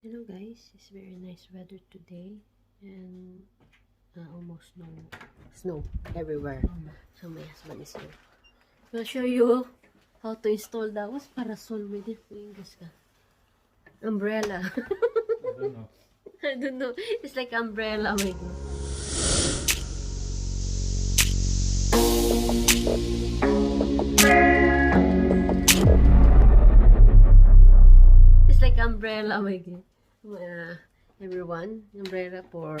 Hello guys, it's very nice weather today and almost no snow everywhere. So my husband is here. I'll show you how to install that. What's Parasoll with it? English ka? Umbrella. I don't know. I don't know. It's like umbrella, my God. It's like umbrella, my God. Everyone, umbrella for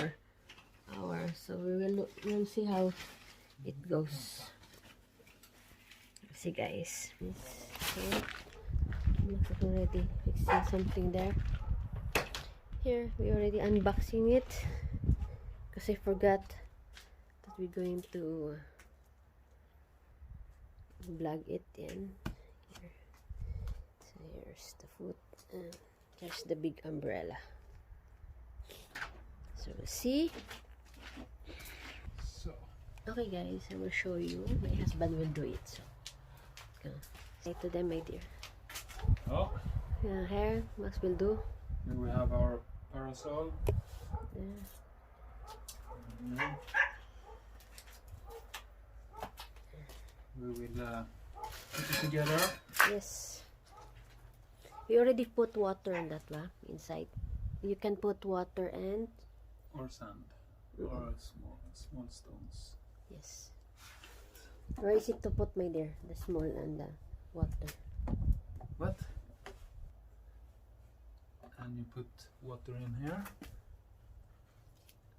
our. So we'll see how it goes. See guys. So, look already fixing something there. Here we already unboxing it because I forgot that we're going to plug it in. Here. So here's the foot and there's the big umbrella. So we'll see. So, Okay guys, I will show you. My husband will do it. So go. Say to them, my dear. oh, Here, Max will do. here we have our parasol. There. We will put it together. Yes. We already put water in that inside. You can put water and Or sand. Or small stones. yes. Where is it to put, my dear? The small and the water. What? And you put water in here.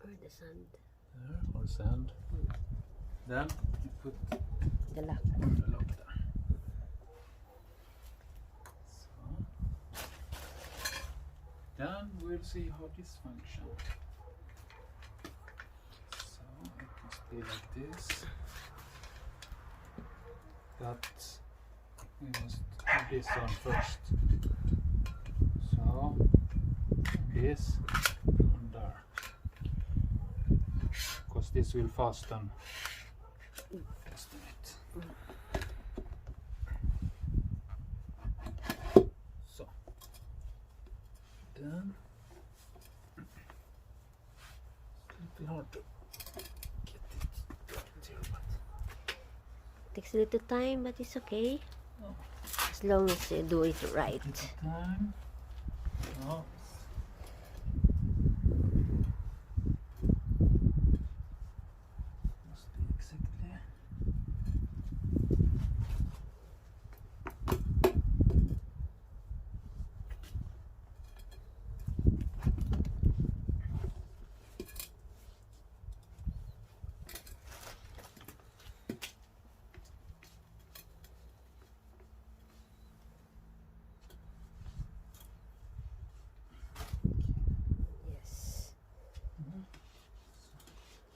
Or the sand. There, or sand. Then you put The lock. the lock there. So. Then we'll see how this functions. So it must be like this. But we must have this on first. So this and there. Because this will fasten it. So then it's a bit hard to get it right here, but Takes a little time, but it's okay. oh, As long as you do it right. little time. Oh. Must be exactly. Yes.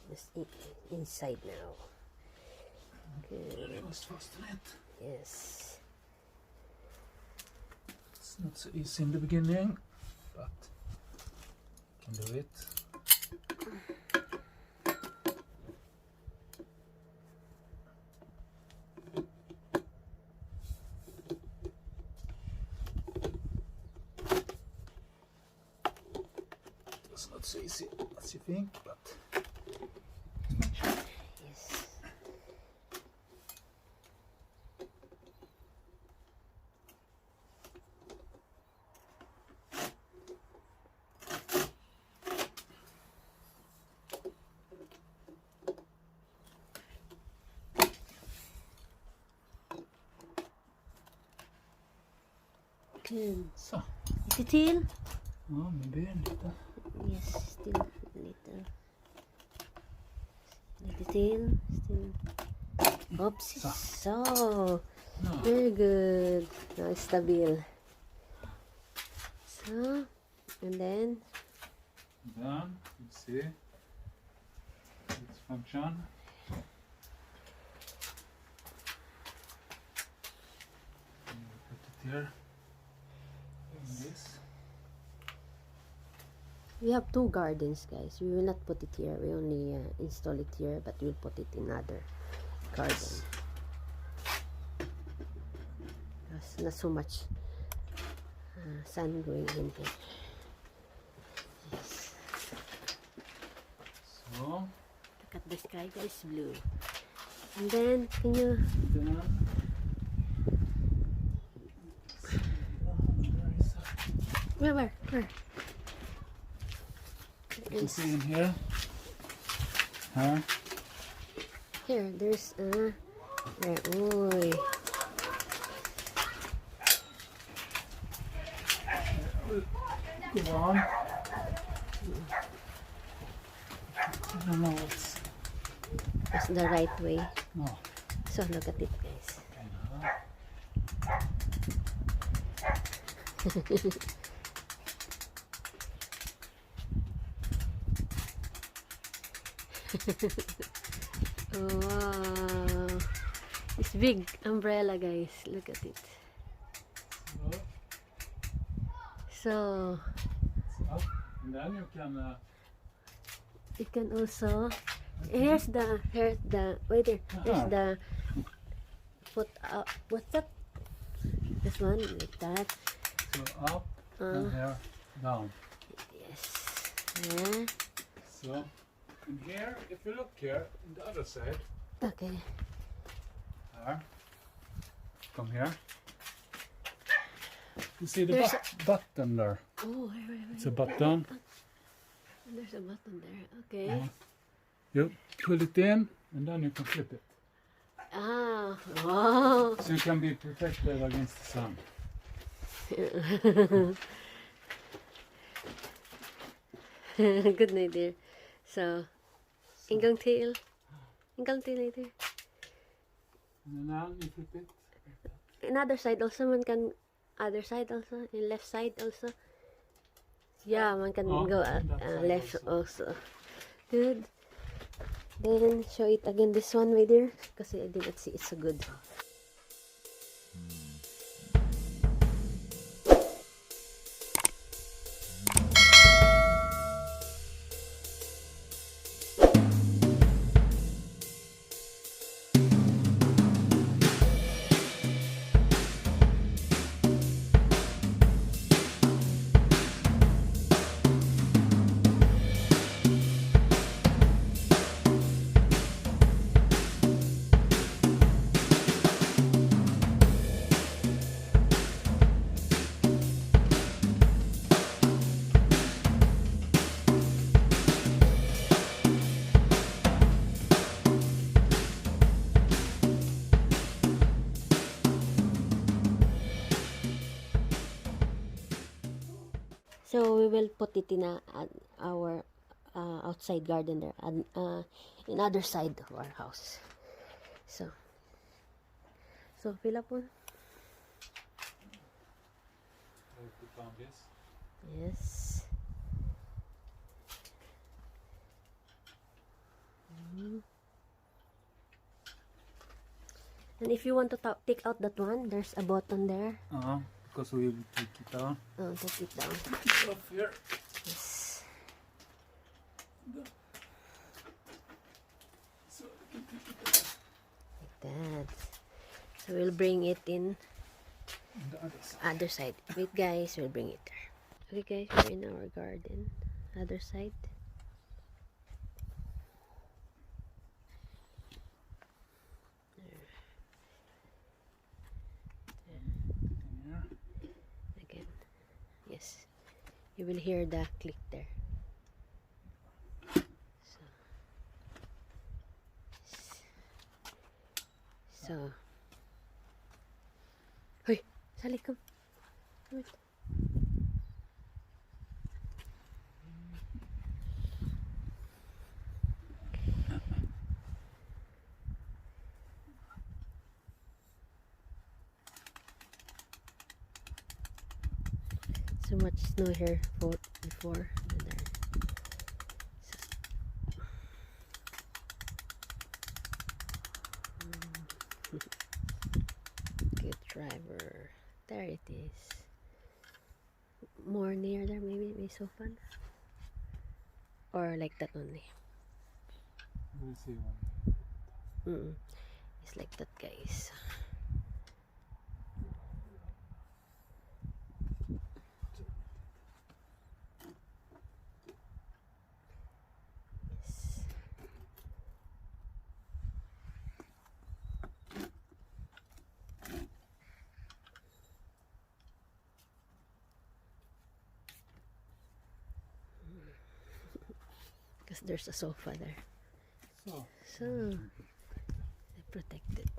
Just inside now. Good. I must fasten it. Yes. It's not so easy in the beginning, but can do it. It's not so easy as you think, but Yes. Good. so. Is it till? Oh, maybe a little. Yes, still little. Little, still. Oops. So, No. very good. Now it's stabil. So, and then, Then let's see its function. And we put it here. yes. This. We have two gardens, guys. We will not put it here. We only install it here, but we'll put it in another garden. There's not so much sun going in here. sky is blue. And then, can you... Where? You can see in here. Huh? Here, there's there. Oy. Go on. I don't know what's... That's the right way. No. So look at it, guys. Oh, wow. It's big umbrella, guys. Look at it. So and then you can... you can also... Here's the wait there. There's the put up. What's that? This one like that. So up and here down. Yes. Yeah. So and here, if you look here, on the other side. Okay. There. Come here. You see the button there? Oh, wait. It's a button. There's a button there. Okay. You pull it in and then you can flip it. Ah, wow. So you can be protected against the sun. Good night there. So, hanggang tail right there. And then you flip it. Another side also, one can, other side also, in left side also. Yeah, one can go left also. Good. Then show it again this one way there, because I didn't see it so good. So we will put it in our outside garden there, in other side of our house. So fill up one. Yes. And if you want to take out that one, there's a button there. Because we will take it down. Oh, take it down. Up here. Yes. So we can take it Like that. So we'll bring it in on the other side. other side. Wait guys, we'll bring it there. Okay guys, we're in our garden. Other side. Again. Yes. You will hear the click there. So. Hoy, Sally, come. Wait. So much snow here before. Good driver. There it is. More near there, maybe so fun. Or like that only. We'll see one. It's like that, guys. Yes. because there's a sofa there. So, So they're protected.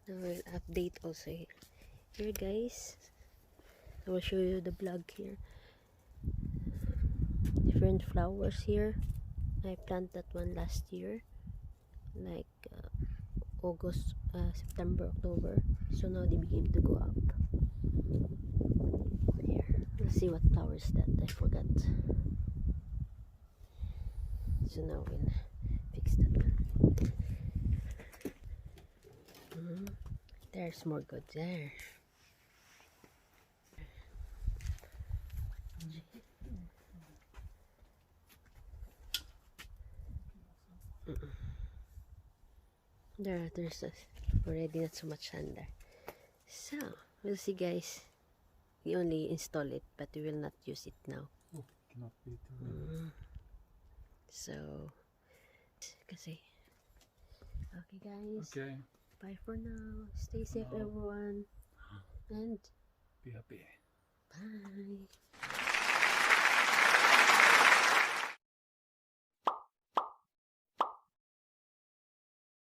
I will update also here guys. I will show you the vlog here. Different flowers here. I planted that one last year, like August, September, October. So now they begin to go up. Here, let's see what flower is that. I forgot. So now we'll fix that one. There's more good there. There's already not so much sun there. So we'll see guys. We only install it, but we will not use it now. oh, cannot be too So kasi okay guys. Okay, Bye for now. Stay safe everyone. And be happy. bye.